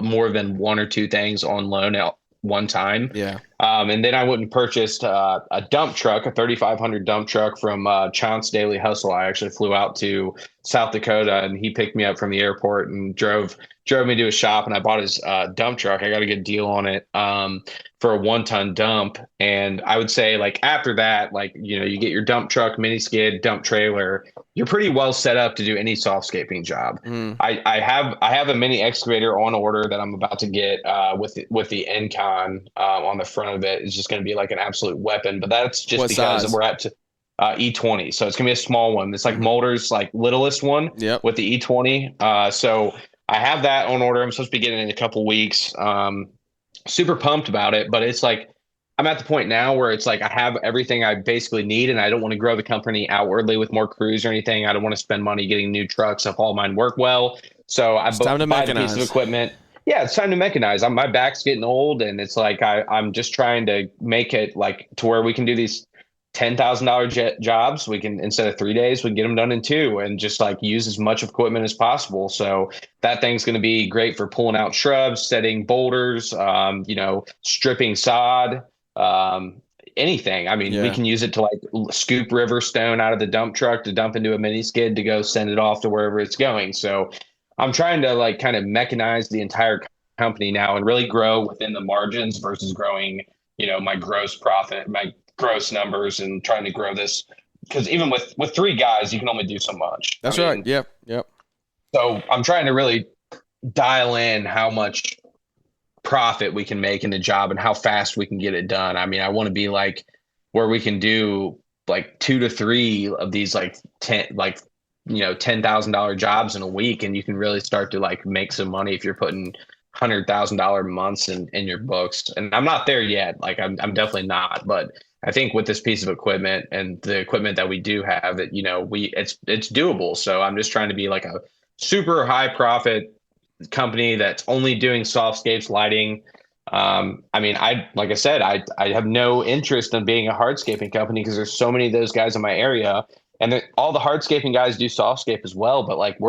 more than one or two things on loan at one time. Yeah. And then I went and purchased a dump truck, a 3,500 dump truck from Chance Daily Hustle. I actually flew out to South Dakota, and he picked me up from the airport and drove me to a shop, and I bought his dump truck. I got a good deal on it for a 1-ton dump. And I would say like after that, like, you get your dump truck, mini skid, dump trailer, you're pretty well set up to do any softscaping job. I have a mini excavator on order that I'm about to get with the Encon on the front of it. Is just going to be like an absolute weapon. But that's just because we're at E20. So it's going to be a small one. It's like Mulder's like littlest one with the E20. So I have that on order. I'm supposed to be getting it in a couple weeks. Super pumped about it, but it's like I'm at the point now where it's like I have everything I basically need, and I don't want to grow the company outwardly with more crews or anything. I don't want to spend money getting new trucks if all mine work well. So I buy a piece of equipment. Yeah, it's time to mechanize. My back's getting old, and it's like I'm just trying to make it like to where we can do these $10,000 jobs. We can, instead of 3 days, we can get them done in 2, and just like use as much equipment as possible. So that thing's going to be great for pulling out shrubs, setting boulders, stripping sod, anything. I mean, we can use it to like scoop river stone out of the dump truck to dump into a mini skid to go send it off to wherever it's going. So I'm trying to like kind of mechanize the entire company now and really grow within the margins versus growing, my gross profit, my gross numbers, and trying to grow this, because even with 3 guys, you can only do so much. That's right. Yep. So I'm trying to really dial in how much profit we can make in the job and how fast we can get it done. I mean, I want to be like where we can do like 2 to 3 of these like $10,000 jobs in a week, and you can really start to like make some money if you're putting $100,000 months in your books. And I'm not there yet. Like I'm definitely not, but I think with this piece of equipment and the equipment that we do have, it's doable. So I'm just trying to be like a super high profit company that's only doing softscapes, lighting, I mean, like I said, I have no interest in being a hardscaping company because there's so many of those guys in my area, and all the hardscaping guys do softscape as well. But like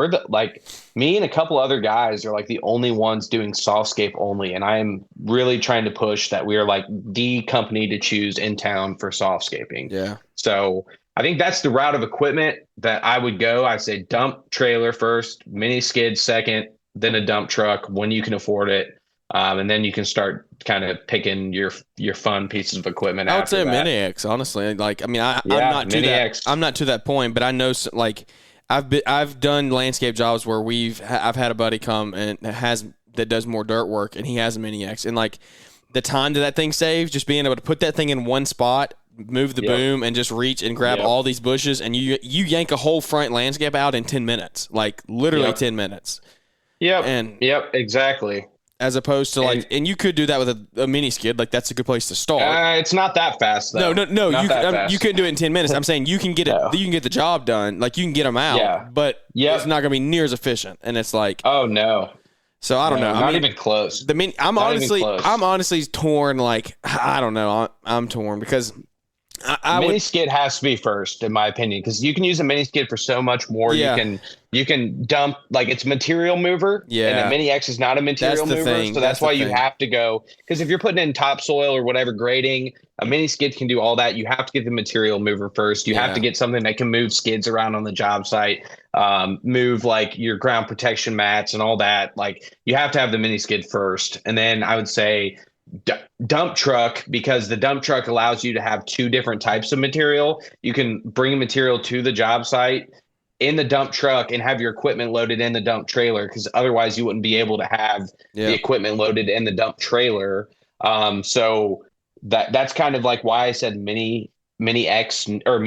me and a couple other guys are like the only ones doing softscape only, and I am really trying to push that we are like the company to choose in town for softscaping. Yeah. So I think that's the route of equipment that I would go. I say dump trailer first, mini skid second, then a dump truck when you can afford it. And then you can start kind of picking your fun pieces of equipment. I would say after that. Mini X, honestly. Like, I mean, I'm not to Mini that. X. I'm not to that point, but I know, like, I've done landscape jobs where I've had a buddy come and that does more dirt work, and he has a Mini X, and like the time that thing saves, just being able to put that thing in one spot, move the boom, and just reach and grab all these bushes, and you yank a whole front landscape out in 10 minutes, like literally 10 minutes. Yep, exactly. As opposed to and you could do that with a mini skid. Like, that's a good place to start. It's not that fast though. No. You couldn't do it in 10 minutes. I'm saying you can get it. No. You can get the job done. Like, you can get them out, but it's not going to be near as efficient. And it's like, oh no. So I don't know. Not even close. I'm honestly torn. Like, I don't know. I'm torn because mini skid has to be first, in my opinion, because you can use a mini skid for so much more. Yeah. You can dump, like, it's material mover. Yeah. And a mini X is not a material mover. Thing. So that's why you have to go, because if you're putting in topsoil or whatever grading, a mini skid can do all that. You have to get the material mover first. You have to get something that can move skids around on the job site, move like your ground protection mats and all that. Like, you have to have the mini skid first. And then I would say dump truck, because the dump truck allows you to have two different types of material. You can bring material to the job site in the dump truck and have your equipment loaded in the dump trailer, because otherwise you wouldn't be able to have the equipment loaded in the dump trailer. So that's kind of like why I said mini X or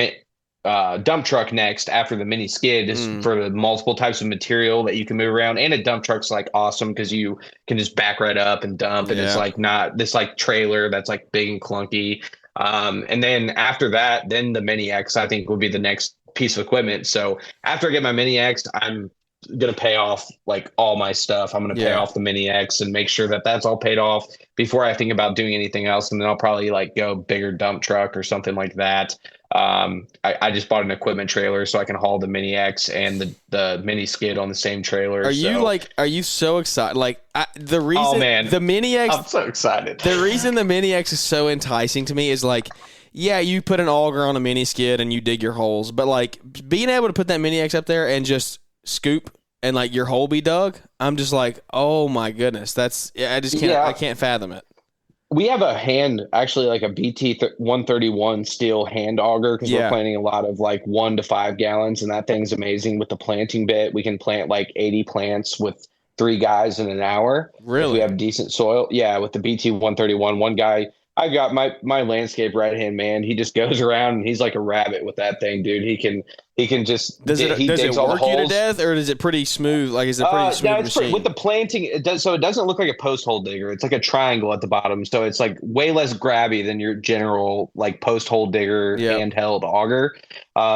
dump truck next after the mini skid, is for the multiple types of material that you can move around. And a dump truck's like awesome because you can just back right up and dump, and it's like not this like trailer that's like big and clunky. And then after that, then the mini X I think will be the next piece of equipment. So after I get my mini X, I'm going to pay off like all my stuff. I'm going to pay off the mini X and make sure that that's all paid off before I think about doing anything else. And then I'll probably like go bigger dump truck or something like that. I just bought an equipment trailer so I can haul the mini X and the mini skid on the same trailer. Are you so excited? Like, the reason the mini X, I'm so excited. The reason the mini X is so enticing to me is like, yeah, you put an auger on a mini skid and you dig your holes, but like being able to put that mini X up there and just scoop and like your hole be dug, I'm just like, oh my goodness, I just can't, I can't fathom it. We have actually like a BT 131 steel hand auger, because we're planting a lot of like 1 to 5 gallons, and that thing's amazing with the planting bit. We can plant like 80 plants with 3 guys in an hour. Really? If we have decent soil. Yeah, with the BT 131, one guy. I got my landscape right-hand man. He just goes around and he's like a rabbit with that thing, dude. He can just does it work you to death, or is it pretty smooth? Like, is it pretty smooth machine? With the planting, it doesn't look like a post hole digger. It's like a triangle at the bottom, so it's like way less grabby than your general like post hole digger handheld auger.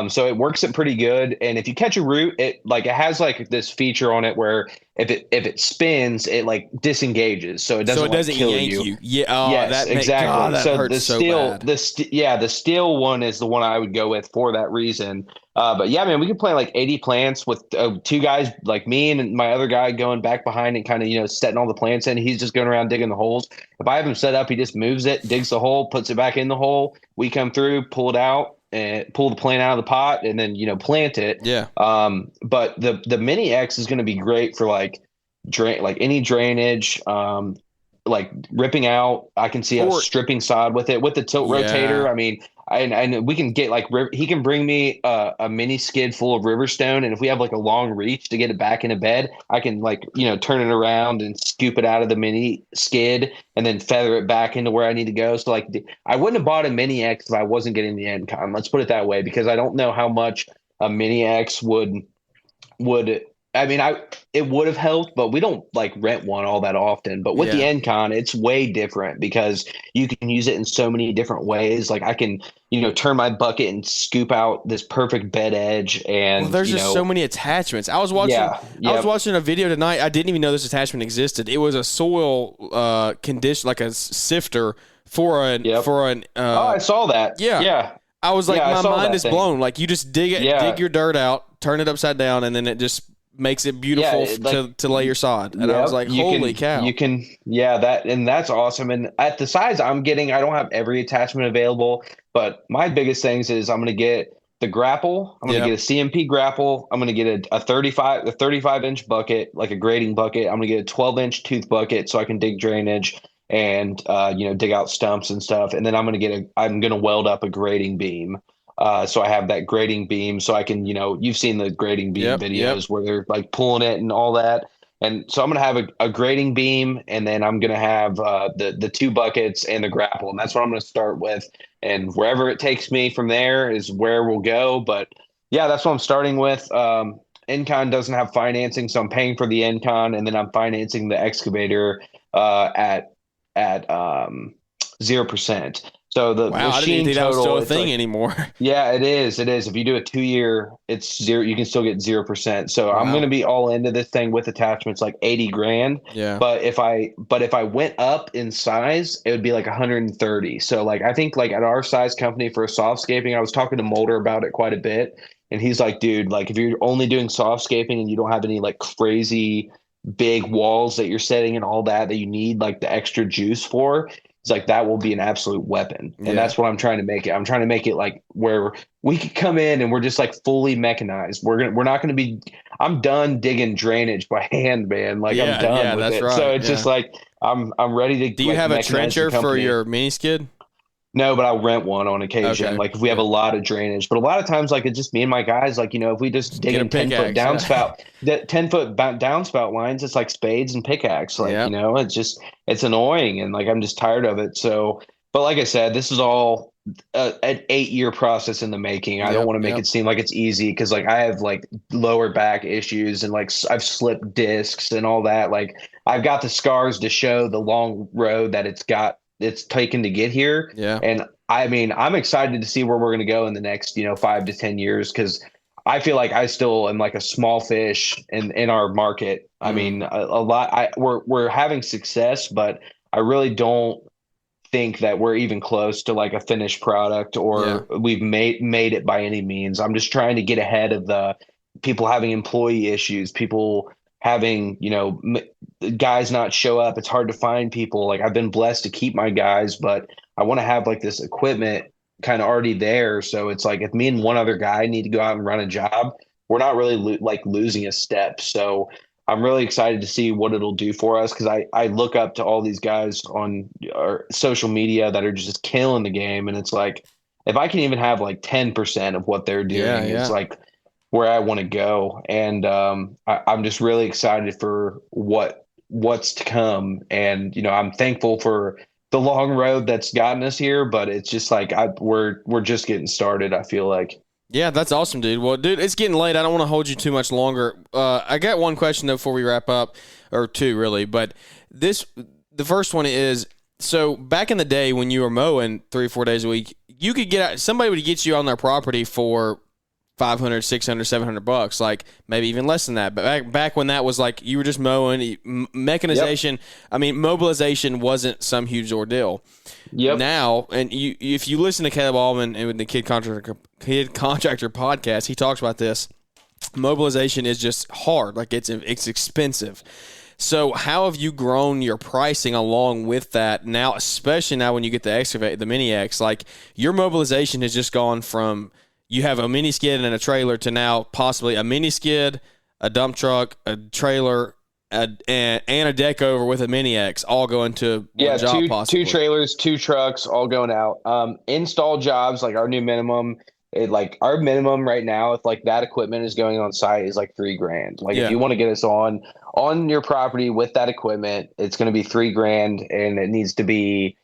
So it works it pretty good. And if you catch a root, it has like this feature on it where if it spins, it like disengages, so it doesn't kill yank you. Yeah. Oh, yes, exactly. God, that so hurts the so steel, bad. the steel one is the one I would go with for that reason. But yeah, man, we could plant like 80 plants with 2 guys, like me and my other guy going back behind and kind of, setting all the plants in. He's just going around digging the holes. If I have him set up, he just moves it, digs the hole, puts it back in the hole. We come through, pull it out, and pull the plant out of the pot, and then, plant it. Yeah. But the Mini X is going to be great for like any drainage, like ripping out. I can see us stripping sod with it with the tilt rotator. I mean, and we can get he can bring me a mini skid full of Riverstone, and if we have like a long reach to get it back into bed, I can turn it around and scoop it out of the mini skid and then feather it back into where I need to go. So like I wouldn't have bought a Mini X if I wasn't getting the Encon. Let's put it that way, because I don't know how much a Mini X would I mean, it would have helped, but we don't like rent one all that often. But with the Yeah. Encon, it's way different because you can use it in so many different ways. Like I can, turn my bucket and scoop out this perfect bed edge, Well, and there's just so many attachments. yeah, I was yep, watching a video tonight. I didn't even know this attachment existed. It was a soil condition, like a sifter for an yep. for an Oh, I saw that. yeah. Yeah, I was like, yeah, I my saw mind that is thing. blown. Like you just dig your dirt out, turn it upside down, and then it just makes it beautiful to lay your sod. And I was like, holy cow! Yeah, that's awesome. And at the size I'm getting, I don't have every attachment available, but my biggest things is I'm going to get the grapple. I'm going to get a CMP grapple. I'm going to get a 35-inch bucket, like a grading bucket. I'm going to get a 12-inch tooth bucket so I can dig drainage and dig out stumps and stuff. And then I'm going to weld up a grading beam. So I have that grading beam so I can, you've seen the grading beam videos where they're like pulling it and all that. And so I'm going to have a grading beam, and then I'm going to have the two buckets and the grapple. And that's what I'm going to start with. And wherever it takes me from there is where we'll go. But yeah, that's what I'm starting with. Encon doesn't have financing, so I'm paying for the Encon, and then I'm financing the excavator at 0%. So the Wow, I didn't machine even think that was total, still a it's thing like, anymore. yeah, it is. It is. If you do a 2-year, it's zero. You can still get 0%. So I'm Wow. going to be all into this thing with attachments, like 80 grand. Yeah. But if I went up in size, it would be like 130. So like I think like at our size company for softscaping, I was talking to Mulder about it quite a bit, and he's like, dude, like if you're only doing softscaping and you don't have any like crazy big walls that you're setting and all that you need like the extra juice for, it's like that will be an absolute weapon. And that's what I'm trying to make it. I'm trying to make it like where we could come in and we're just like fully mechanized. We're not going to be, I'm done digging drainage by hand, man. Like I'm done with it. Right. So it's just like, I'm ready to. Do you have a trencher for your mini skid? No, but I'll rent one on occasion. Okay. Like if we have a lot of drainage, but a lot of times, like it's just me and my guys. Like if we just dig in 10-foot downspout, that 10-foot downspout lines, it's like spades and pickaxe. Like it's annoying, and like I'm just tired of it. So, but like I said, this is all an 8-year process in the making. I don't want to make it seem like it's easy because like I have like lower back issues and like I've slipped discs and all that. Like I've got the scars to show the long road that it's taken to get here. Yeah. And I mean, I'm excited to see where we're going to go in the next, 5 to 10 years. Cause I feel like I still am like a small fish in our market. I mean, a lot, we're having success, but I really don't think that we're even close to like a finished product or we've made it by any means. I'm just trying to get ahead of the people having employee issues, people having, guys not show up. It's hard to find people. Like I've been blessed to keep my guys, but I want to have like this equipment kind of already there. So it's like if me and one other guy need to go out and run a job, we're not really losing a step. So I'm really excited to see what it'll do for us because I look up to all these guys on our social media that are just killing the game. And it's like, if I can even have like 10% of what they're doing, it's like where I want to go. And I'm just really excited for what's to come. And, I'm thankful for the long road that's gotten us here, but it's just like, we're just getting started. I feel like. Yeah, that's awesome, dude. Well, dude, it's getting late. I don't want to hold you too much longer. I got one question though before we wrap up, or two really. But the first one is, so back in the day when you were mowing 3 or 4 days a week, you could somebody would get you on their property for $500, $600, $700, like maybe even less than that. But back when that was like you were just mowing, mechanization. I mean, mobilization wasn't some huge ordeal. Now, and if you listen to Caleb Allman and the Kid Contractor podcast, he talks about this. Mobilization is just hard. Like it's expensive. So how have you grown your pricing along with that now, especially now when you get the Mini X? Like your mobilization has just gone from you have a mini skid and a trailer to now possibly a mini skid, a dump truck, a trailer, and a deck over with a Mini X all going to one job possibly. 2 trailers, 2 trucks, all going out. Install jobs, like our new minimum, our minimum right now, if like that equipment is going on site, is like $3,000. Like if you want to get us on your property with that equipment, it's going to be $3,000, and it needs to be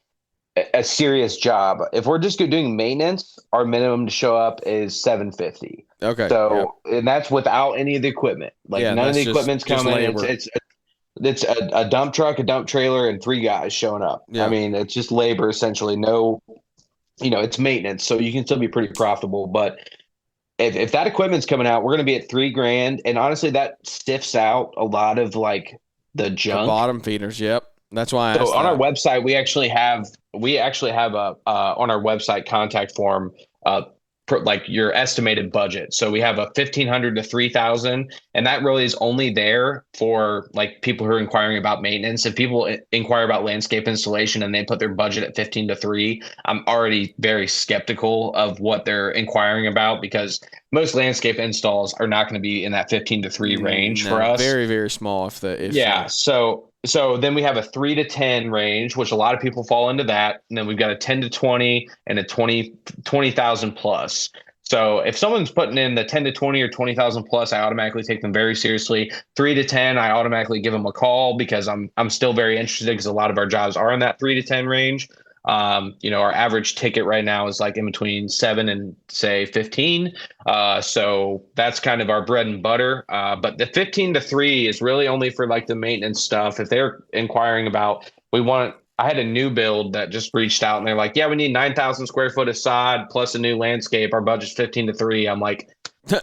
a serious job. If we're just doing maintenance, our minimum to show up is $750. Okay. So, and that's without any of the equipment. Like Yeah, none of that's the equipment's just coming. labor. It's a dump truck, a dump trailer, and 3 guys showing up. Yeah. I mean, it's just labor essentially. No, it's maintenance, so you can still be pretty profitable. But if that equipment's coming out, we're going to be at $3,000, and honestly, that stiffs out a lot of like the junk. The bottom feeders. Yep. That's why I asked on that. our website, we actually have a on our website contact form, like your estimated budget. So we have a 1,500 to 3,000, and that really is only there for like people who are inquiring about maintenance. If people inquire about landscape installation and they put their budget at 15 to 3, I'm already very skeptical of what they're inquiring about, because most landscape installs are not going to be in that 15 to 3 range for us. Very, very small. So then we have a 3 to 10 range, which a lot of people fall into that. And then we've got a 10 to 20 and a 20,000 plus. So if someone's putting in the 10 to 20 or 20,000 plus, I automatically take them very seriously. 3 to 10, I automatically give them a call, because I'm still very interested, because a lot of our jobs are in that 3 to 10 range. Our average ticket right now is like in between 7 and say 15. So that's kind of our bread and butter. But the 15 to 3 is really only for like the maintenance stuff. If they're inquiring about, I had a new build that just reached out and they're like, yeah, we need 9,000 square foot of sod plus a new landscape. Our budget's 15 to 3. I'm like,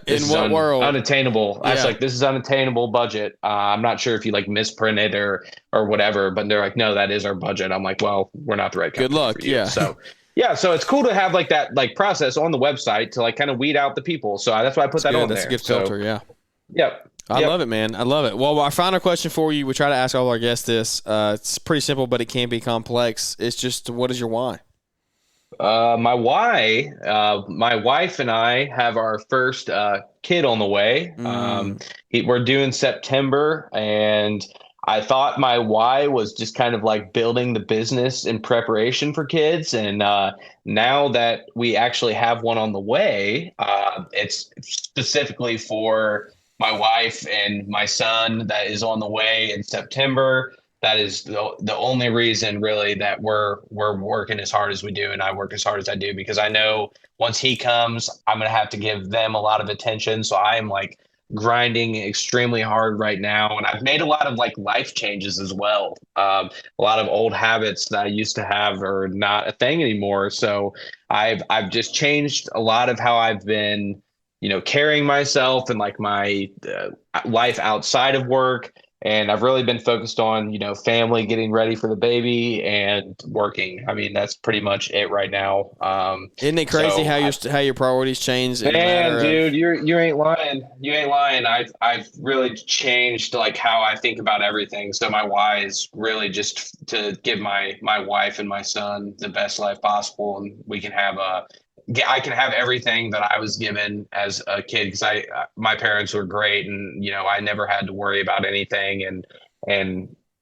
in what world? Unattainable. Yeah. I was like, this is unattainable budget. I'm not sure if you like misprinted or whatever, but they're like, no, that is our budget. I'm like, well, we're not the right company. Good luck. For you. Yeah. So yeah, so it's cool to have like that like process on the website to like kind of weed out the people. So that's why I put that on there. That's a good filter. Yeah. Yep. I love it, man. I love it. Well, our final question for you, we try to ask all our guests this. It's pretty simple, but it can be complex. It's just, what is your why? My wife and I have our first kid on the way. We're due in September, and I thought my why was just kind of like building the business in preparation for kids. And now that we actually have one on the way, it's specifically for my wife and my son that is on the way in September. That is the only reason really that we're working as hard as we do, and I work as hard as I do, because I know once he comes, I'm going to have to give them a lot of attention. So I am like grinding extremely hard right now. And I've made a lot of like life changes as well. A lot of old habits that I used to have are not a thing anymore. So I've just changed a lot of how I've been, carrying myself and like my life outside of work. And I've really been focused on, family, getting ready for the baby, and working. I mean, that's pretty much it right now. Isn't it crazy how your priorities change? Man, dude, you ain't lying. You ain't lying. I've really changed like how I think about everything. So my why is really just to give my wife and my son the best life possible, and we can have I can have everything that I was given as a kid, because my parents were great, and I never had to worry about anything,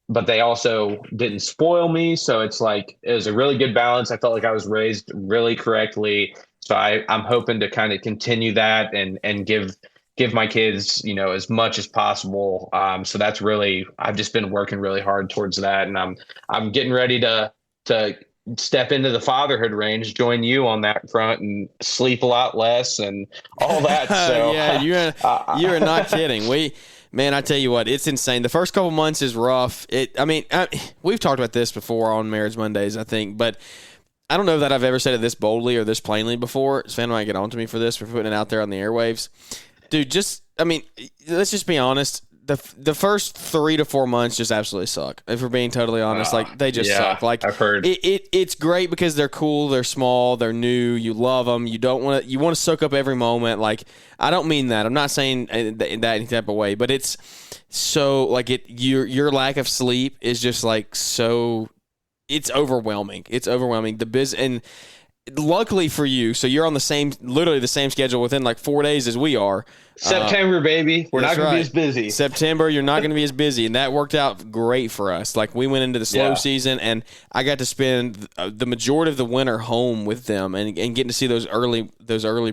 but they also didn't spoil me, so it's like it was a really good balance. I felt like I was raised really correctly, so I'm hoping to kind of continue that and give my kids as much as possible. So that's really, I've just been working really hard towards that, and I'm getting ready to step into the fatherhood range, join you on that front, and sleep a lot less and all that. So yeah, you're not kidding. Man, I tell you what, it's insane. The first couple months is rough. We've talked about this before on Marriage Mondays, I think, but I don't know that I've ever said it this boldly or this plainly before. Sven might get on to me for this, for putting it out there on the airwaves. Dude, let's just be honest. The first 3 to 4 months just absolutely suck. If we're being totally honest, they just suck. Like, I've heard it's great because they're cool, they're small, they're new, you love them, you want to soak up every moment. Like, I don't mean that. I'm not saying that in any type of way, but it's so like your lack of sleep is just like so. It's overwhelming. It's overwhelming. luckily for you, so you're on literally the same schedule within like 4 days as we are. September, baby. We're not going to be as busy. September, you're not going to be as busy, and that worked out great for us. Like, we went into the slow season, and I got to spend the majority of the winter home with them and getting to see those early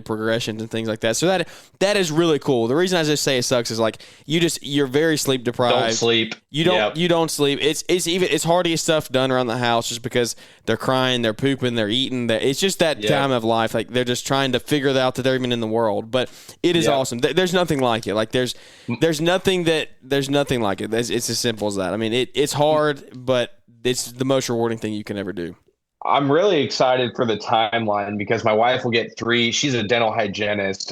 progressions and things like that. So that is really cool. The reason I just say it sucks is like you're very sleep deprived. Don't sleep. You don't sleep. It's hard to get stuff done around the house just because they're crying, they're pooping, they're eating. It's just that time of life. Like, they're just trying to figure out that they're even in the world. But it is awesome. There's nothing like it. Like, there's nothing like it. It's as simple as that. I mean, it's hard, but it's the most rewarding thing you can ever do. I'm really excited for the timeline because my wife will get 3. She's a dental hygienist,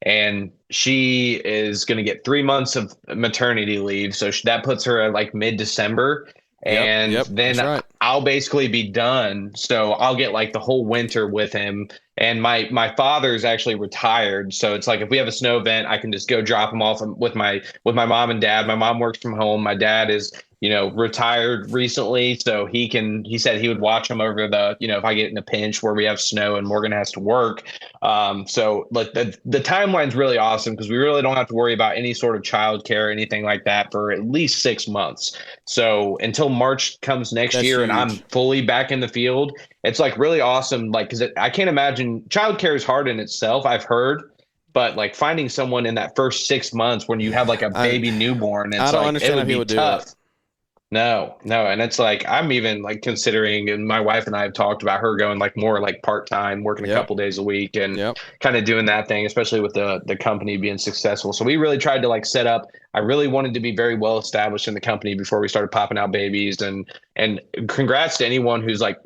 and she is going to get 3 months of maternity leave. So that puts her at like mid-December. And then I'll basically be done. So I'll get like the whole winter with him. And my father's actually retired. So it's like if we have a snow event, I can just go drop him off with my mom and dad. My mom works from home. My dad is, retired recently. So he said he would watch him over if I get in a pinch where we have snow and Morgan has to work. So like the timeline's really awesome because we really don't have to worry about any sort of childcare or anything like that for at least 6 months. So until March comes next year and I'm fully back in the field, it's like really awesome. Like, cause I can't imagine childcare is hard in itself. I've heard, but like finding someone in that first 6 months when you have like a baby newborn, it's it would be tough. No. And it's like, I'm even like considering, and my wife and I have talked about her going like more like part-time, working a couple days a week and kind of doing that thing, especially with the company being successful. So we really tried to like set up, I really wanted to be very well established in the company before we started popping out babies, and congrats to anyone who's like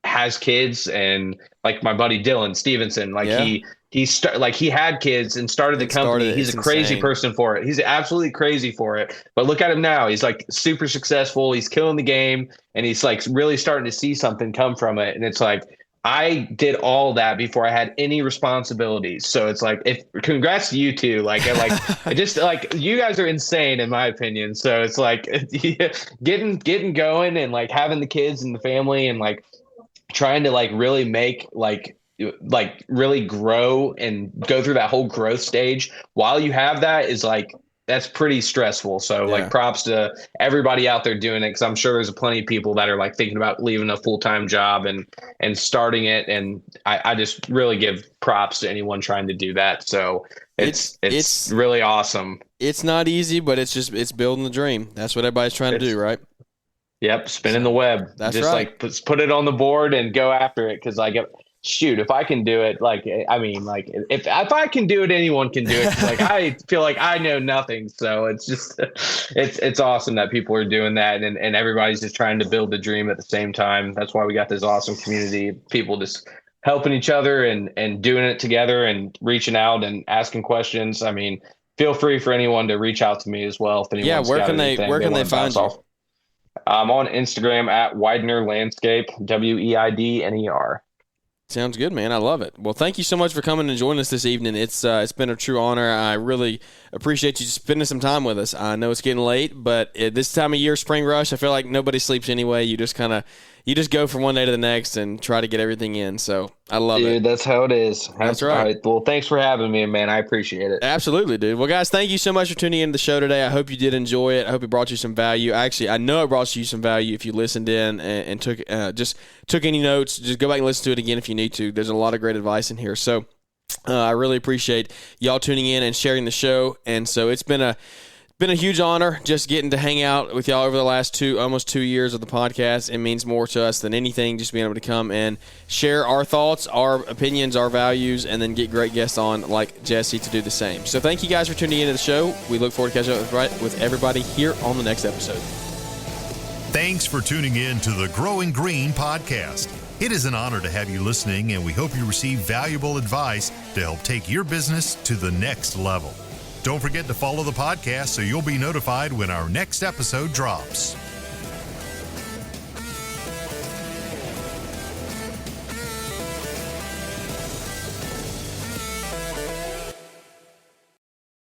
has kids, and like my buddy Dylan Stevenson, like he had kids and started the company. He's a crazy person for it. He's absolutely crazy for it. But look at him now. He's like super successful. He's killing the game, and he's like really starting to see something come from it. And it's like, I did all that before I had any responsibilities. So it's like, congrats to you two. Like just like you guys are insane in my opinion. So it's like getting going and like having the kids and the family and like trying to like really make like really grow and go through that whole growth stage while you have that is like, that's pretty stressful. So like props to everybody out there doing it. Cause I'm sure there's plenty of people that are like thinking about leaving a full-time job and starting it. And I just really give props to anyone trying to do that. So it's really awesome. It's not easy, but it's building the dream. That's what everybody's trying to do, right? Yep. Spinning the web. That's just right. Like put it on the board and go after it. Cause like, shoot, if I can do it, like, I mean, like if I can do it, anyone can do it. Like, I feel like I know nothing. So it's just, it's awesome that people are doing that and everybody's just trying to build the dream at the same time. That's why we got this awesome community, people just helping each other and doing it together and reaching out and asking questions. I mean, feel free for anyone to reach out to me as well. If anyone's where can they find you? I'm on Instagram at Weidner Landscape, Weidner. Sounds good, man. I love it. Well, thank you so much for coming and joining us this evening. It's been a true honor. I really appreciate you spending some time with us. I know it's getting late, but at this time of year, spring rush, I feel like nobody sleeps anyway. You just go from one day to the next and try to get everything in. So I love it. Dude, that's how it is. That's right. All right. Well, thanks for having me, man. I appreciate it. Absolutely, dude. Well, guys, thank you so much for tuning into the show today. I hope you did enjoy it. I hope it brought you some value. Actually, I know it brought you some value if you listened in and took any notes. Just go back and listen to it again if you need to. There's a lot of great advice in here. So I really appreciate y'all tuning in and sharing the show. And so it's been a huge honor just getting to hang out with y'all over the last almost 2 years of the podcast. It means more to us than anything, just being able to come and share our thoughts, our opinions, our values, and then get great guests on like Jesse to do the same. So thank you guys for tuning into the show. We look forward to catching up with everybody here on the next episode. Thanks for tuning in to the Growing Green podcast. It is an honor to have you listening, and we hope you receive valuable advice to help take your business to the next level. Don't forget to follow the podcast so you'll be notified when our next episode drops.